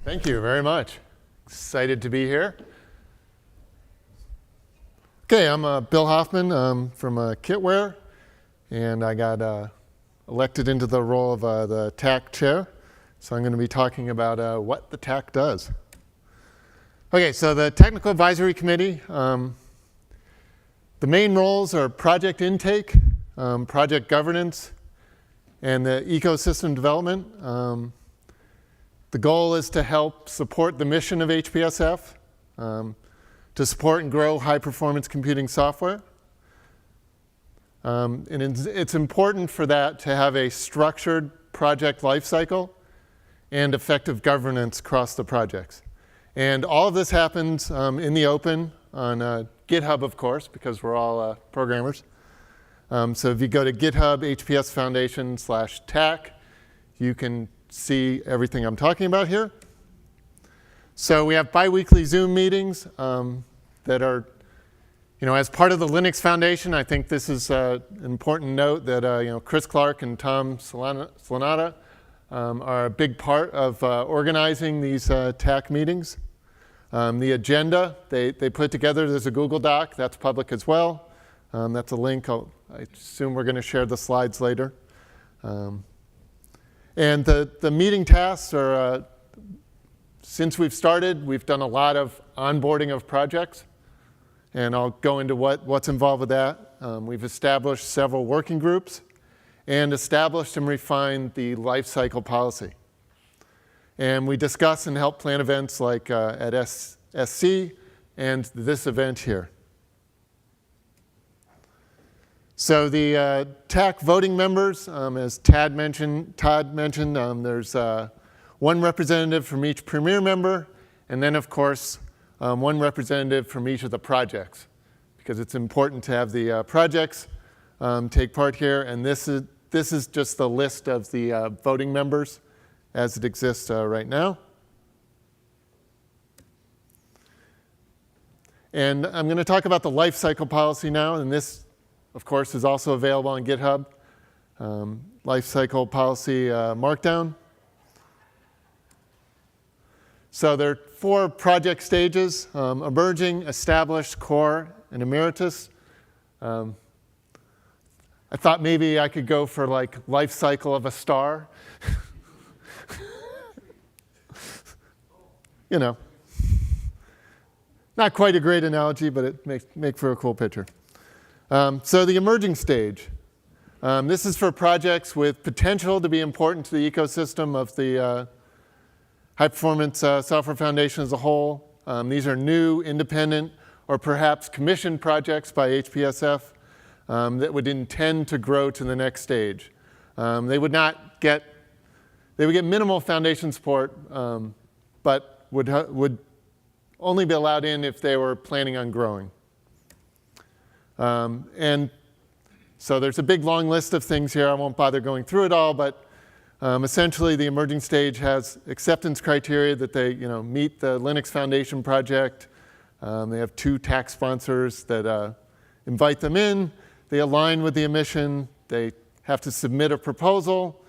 Thank you very much. Excited to be here. Okay, I'm Bill Hoffman from Kitware, and I got elected into the role of the TAC chair. So I'm going to be talking about what the TAC does. Okay, so the Technical Advisory Committee, the main roles are project intake, project governance, and the ecosystem development. The goal is to help support the mission of HPSF, to support and grow high-performance computing software. And it's important for that to have a structured project lifecycle and effective governance across the projects. And all of this happens in the open on GitHub, of course, because we're all programmers. So if you go to GitHub, HPS Foundation/TAC, you can see everything I'm talking about here. So we have bi-weekly Zoom meetings that are, as part of the Linux Foundation. I think this is an important note that Chris Clark and Tom Slanata are a big part of organizing these TAC meetings. The agenda they put together, there's a Google Doc that's public as well. That's a link. I assume we're going to share the slides later. And the meeting tasks are, since we've started, we've done a lot of onboarding of projects. And I'll go into what's involved with that. We've established several working groups and established and refined the life cycle policy. And we discuss and help plan events like at SC and this event here. So the TAC voting members, as Todd mentioned, there's one representative from each premier member, and then, of course, one representative from each of the projects, because it's important to have the projects take part here. And this is just the list of the voting members as it exists right now. And I'm going to talk about the life cycle policy now, and this, of course, is also available on GitHub. Life cycle policy markdown. So there are 4 project stages: emerging, established, core, and emeritus. I thought maybe I could go for like life cycle of a star. Not quite a great analogy, but it makes for a cool picture. So the emerging stage. This is for projects with potential to be important to the ecosystem of the high-performance software foundation as a whole. These are new, independent, or perhaps commissioned projects by HPSF that would intend to grow to the next stage. They would get minimal foundation support, but would only be allowed in if they were planning on growing. And so there's a big long list of things here. I won't bother going through it all, but essentially the emerging stage has acceptance criteria that they meet the Linux Foundation project. They have 2 TAC sponsors that invite them in. They align with the mission. They have to submit a proposal.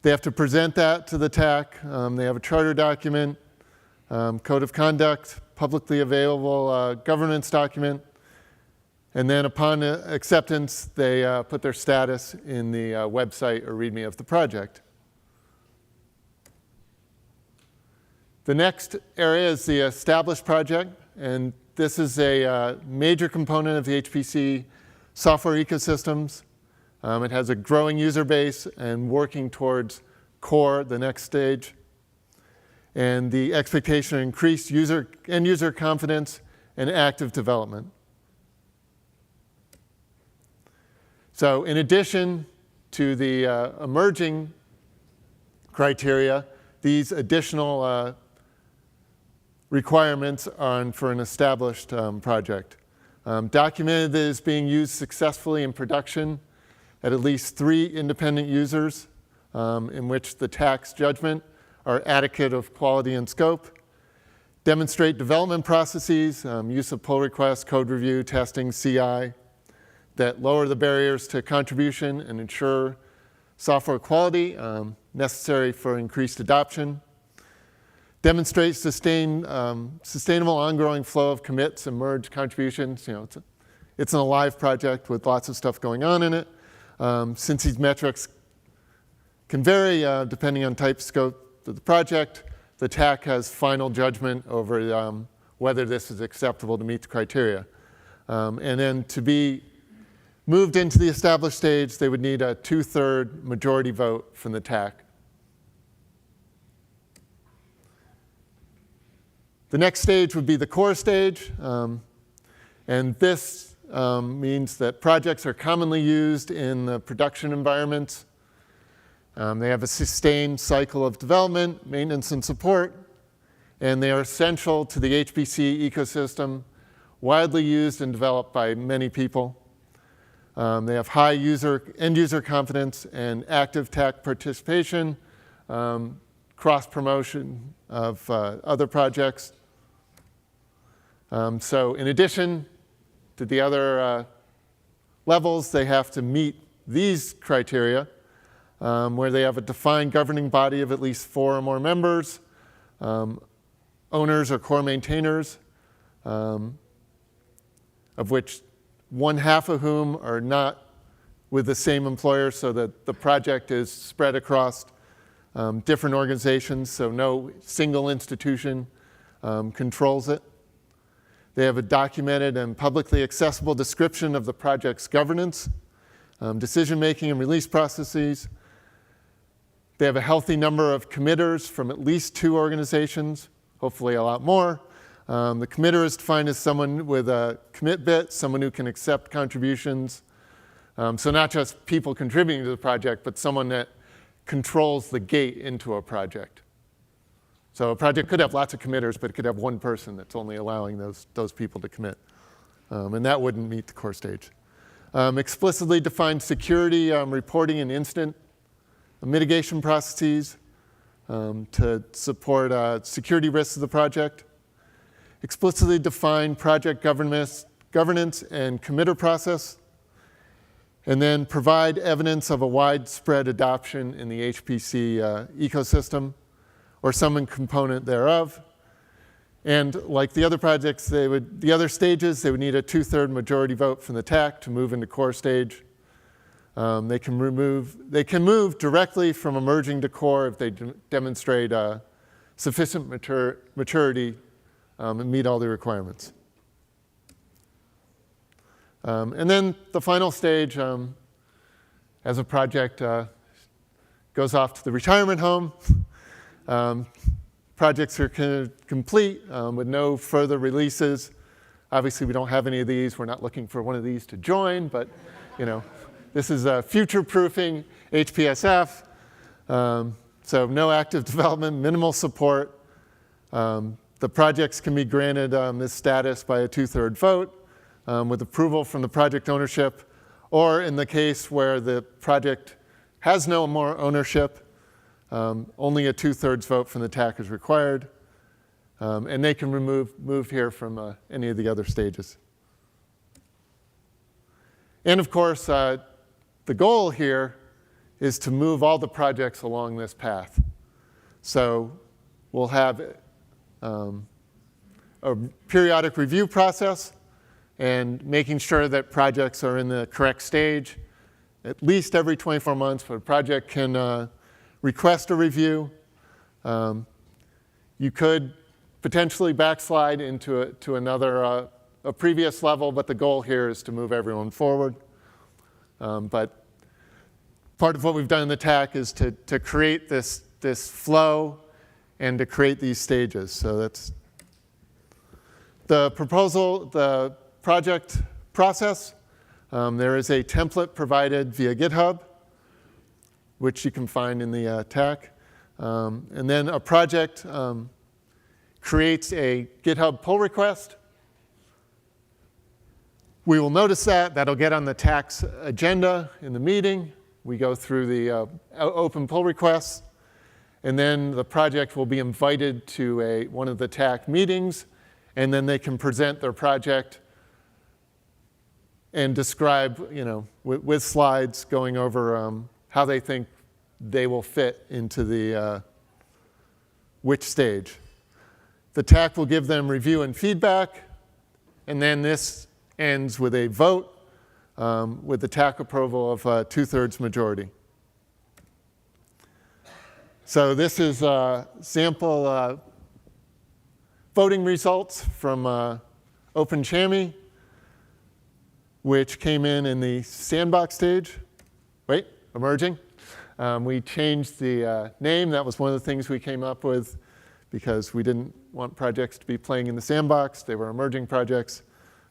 They have to present that to the TAC. They have a charter document, code of conduct, publicly available governance document. And then upon acceptance, they put their status in the website or README of the project. The next area is the established project. And this is a major component of the HPC software ecosystems. It has a growing user base and working towards core, the next stage. And the expectation of increased end user confidence and active development. So in addition to the emerging criteria, these additional requirements are for an established project. Documented that is being used successfully in production at least 3 independent users in which the TAC's judgment are adequate of quality and scope. Demonstrate development processes, use of pull requests, code review, testing, CI, that lower the barriers to contribution and ensure software quality necessary for increased adoption. Demonstrate sustainable ongoing flow of commits and merge contributions. It's an alive project with lots of stuff going on in it. Since these metrics can vary depending on type, scope of the project, the TAC has final judgment over whether this is acceptable to meet the criteria. And then to be moved into the established stage, they would need a 2/3 majority vote from the TAC. The next stage would be the core stage. And this means that projects are commonly used in the production environments. They have a sustained cycle of development, maintenance, and support. And they are essential to the HPC ecosystem, widely used and developed by many people. They have high end-user confidence and active TAC participation, cross-promotion of other projects. So in addition to the other levels, they have to meet these criteria, where they have a defined governing body of at least 4 or more members, owners or core maintainers, of which 1/2 of whom are not with the same employer, so that the project is spread across different organizations, so no single institution controls it. They have a documented and publicly accessible description of the project's governance, decision-making, and release processes. They have a healthy number of committers from at least 2 organizations, hopefully a lot more. The committer is defined as someone with a commit bit, someone who can accept contributions. So not just people contributing to the project, but someone that controls the gate into a project. So a project could have lots of committers, but it could have one person that's only allowing those people to commit. And that wouldn't meet the core stage. Explicitly defined security, reporting, and incident mitigation processes to support security risks of the project. Explicitly defined project governance and committer process. And then provide evidence of a widespread adoption in the HPC ecosystem, or some component thereof. And like the other projects, the other stages, they would need a 2/3 majority vote from the TAC to move into core stage. They can move directly from emerging to core if they demonstrate sufficient maturity and meet all the requirements. And then the final stage, as a project goes off to the retirement home, projects are complete with no further releases. Obviously, we don't have any of these. We're not looking for one of these to join, but this is future-proofing HPSF. So no active development, minimal support. The projects can be granted this status by a 2/3 vote with approval from the project ownership, or in the case where the project has no more ownership, only a 2/3 vote from the TAC is required. And they can move here from any of the other stages. And of course, the goal here is to move all the projects along this path. So we'll have a periodic review process and making sure that projects are in the correct stage at least every 24 months, but a project can request a review. You could potentially backslide into a previous level, but the goal here is to move everyone forward. But part of what we've done in the TAC is to create this flow and to create these stages. So that's the proposal, the project process. There is a template provided via GitHub, which you can find in the TAC. And then a project creates a GitHub pull request. We will notice that. That'll get on the TAC's agenda in the meeting. We go through the open pull requests. And then the project will be invited to one of the TAC meetings. And then they can present their project and describe, with slides going over how they think they will fit into the which stage. The TAC will give them review and feedback, and then this ends with a vote with the TAC approval of a 2/3 majority. So this is sample voting results from OpenChammy, which came in the sandbox stage. Wait, emerging. We changed the name. That was one of the things we came up with because we didn't want projects to be playing in the sandbox. They were emerging projects.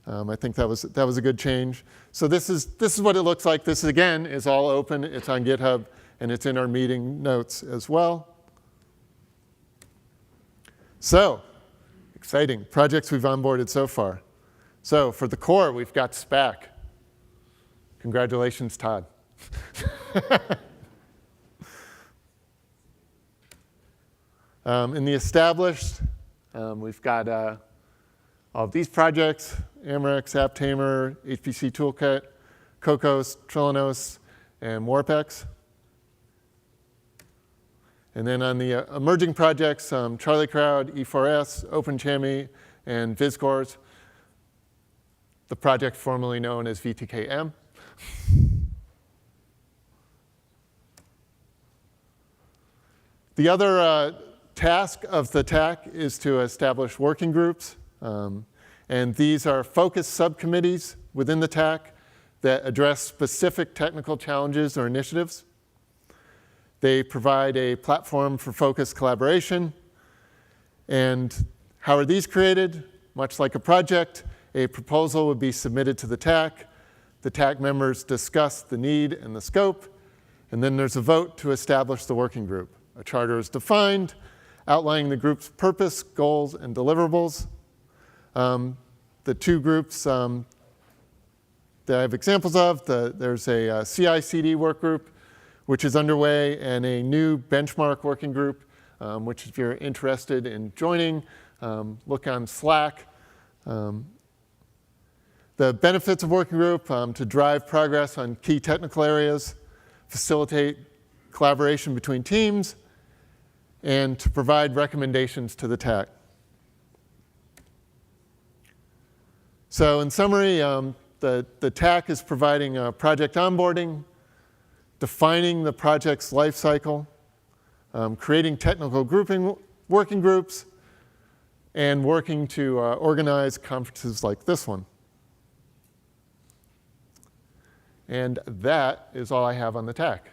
I think that was a good change. So this is what it looks like. This, again, is all open. It's on GitHub, and it's in our meeting notes as well. So exciting projects we've onboarded so far. So for the core, we've got SPAC. Congratulations, Todd. In the established, we've got all of these projects: Amarex, AppTamer, HPC Toolkit, Cocos, Trillanos, and Warpex. And then on the emerging projects, Charlie Crowd, E4S, OpenChammy, and VizCores, the project formerly known as VTKM. The other task of the TAC is to establish working groups. And these are focused subcommittees within the TAC that address specific technical challenges or initiatives. They provide a platform for focused collaboration. And how are these created? Much like a project, a proposal would be submitted to the TAC. The TAC members discuss the need and the scope. And then there's a vote to establish the working group. A charter is defined, outlining the group's purpose, goals, and deliverables. The two groups that I have examples of, there's a CI/CD work group, which is underway, and a new benchmark working group, which if you're interested in joining, look on Slack. The benefits of working group: to drive progress on key technical areas, facilitate collaboration between teams, and to provide recommendations to the TAC. So in summary, the TAC is providing project onboarding, defining the project's life cycle, creating technical working groups, and working to organize conferences like this one. And that is all I have on the TAC.